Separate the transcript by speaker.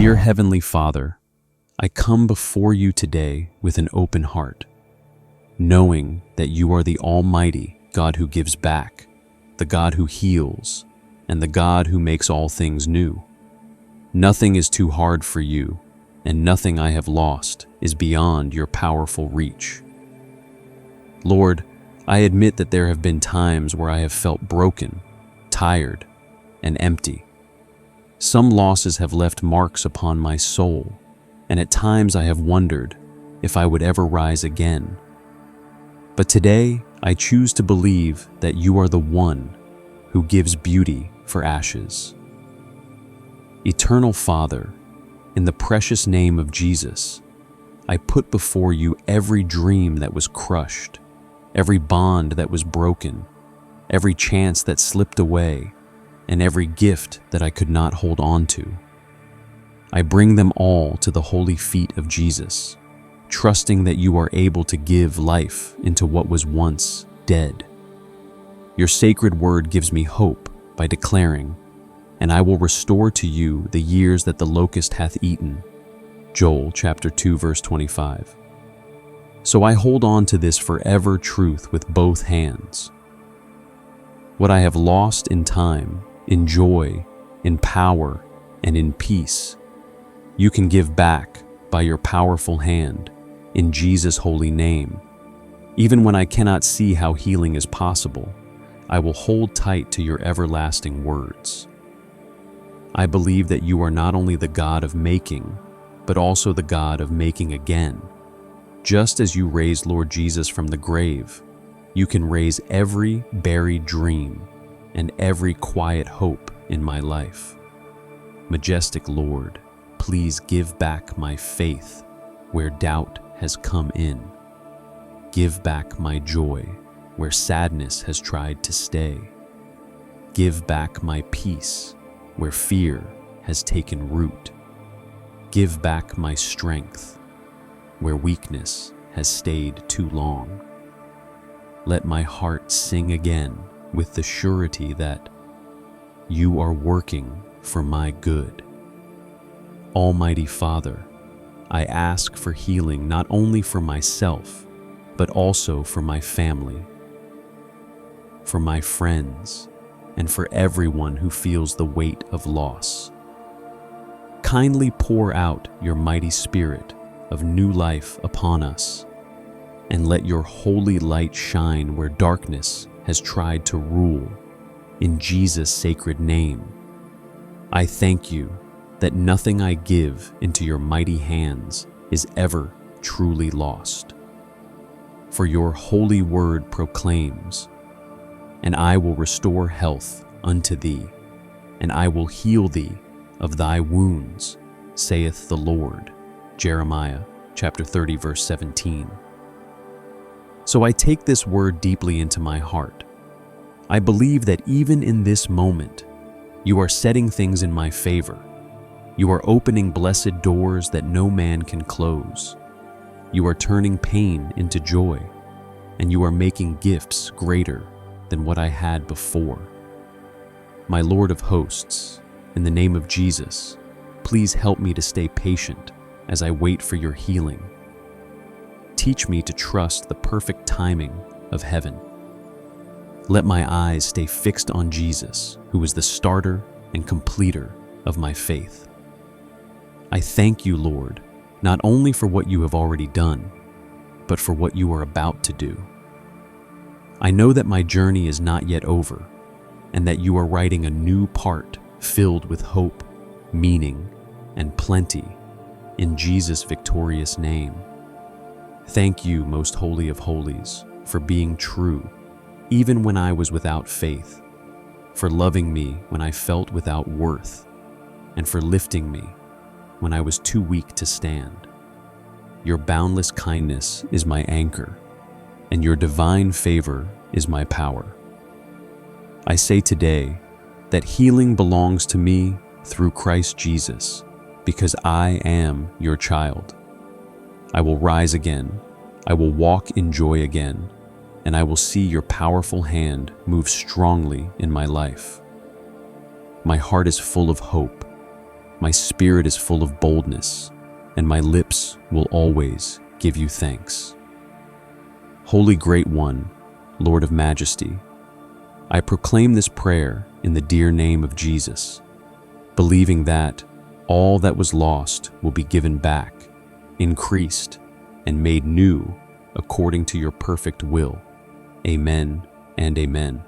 Speaker 1: Dear Heavenly Father, I come before you today with an open heart, knowing that you are the Almighty God who gives back, the God who heals, and the God who makes all things new. Nothing is too hard for you, and nothing I have lost is beyond your powerful reach. Lord, I admit that there have been times where I have felt broken, tired, and empty. Some losses have left marks upon my soul, and at times I have wondered if I would ever rise again. But today, I choose to believe that you are the one who gives beauty for ashes. Eternal Father, in the precious name of Jesus, I put before you every dream that was crushed, every bond that was broken, every chance that slipped away, and every gift that I could not hold on to. I bring them all to the holy feet of Jesus, trusting that you are able to give life into what was once dead. Your sacred word gives me hope by declaring, "And I will restore to you the years that the locust hath eaten." Joel chapter 2 verse 25. So I hold on to this forever truth with both hands. What I have lost in time, in joy, in power, and in peace, you can give back by your powerful hand in Jesus' holy name. Even when I cannot see how healing is possible, I will hold tight to your everlasting words. I believe that you are not only the God of making, but also the God of making again. Just as you raised Lord Jesus from the grave, you can raise every buried dream and every quiet hope in my life. Majestic Lord, please give back my faith where doubt has come in. Give back my joy where sadness has tried to stay. Give back my peace where fear has taken root. Give back my strength where weakness has stayed too long. Let my heart sing again with the surety that you are working for my good. Almighty Father, I ask for healing not only for myself, but also for my family, for my friends, and for everyone who feels the weight of loss. Kindly pour out your mighty spirit of new life upon us, and let your holy light shine where darkness has tried to rule. In Jesus' sacred name, I thank you that nothing I give into your mighty hands is ever truly lost. For your holy word proclaims, "And I will restore health unto thee, and I will heal thee of thy wounds, saith the Lord." Jeremiah chapter 30 verse 17. So I take this word deeply into my heart. I believe that even in this moment, you are setting things in my favor. You are opening blessed doors that no man can close. You are turning pain into joy, and you are making gifts greater than what I had before. My Lord of hosts, in the name of Jesus, please help me to stay patient as I wait for your healing. Teach me to trust the perfect timing of heaven. Let my eyes stay fixed on Jesus, who is the starter and completer of my faith. I thank you, Lord, not only for what you have already done, but for what you are about to do. I know that my journey is not yet over, and that you are writing a new part filled with hope, meaning, and plenty, in Jesus' victorious name. Thank you, most holy of holies, for being true, even when I was without faith, for loving me when I felt without worth, and for lifting me when I was too weak to stand. Your boundless kindness is my anchor, and your divine favor is my power. I say today that healing belongs to me through Christ Jesus, because I am your child. I will rise again, I will walk in joy again, and I will see your powerful hand move strongly in my life. My heart is full of hope, My spirit is full of boldness, and my lips will always give you thanks. Holy Great One, Lord of Majesty, I proclaim this prayer in the dear name of Jesus, believing that all that was lost will be given back, increased, and made new according to your perfect will. Amen and amen.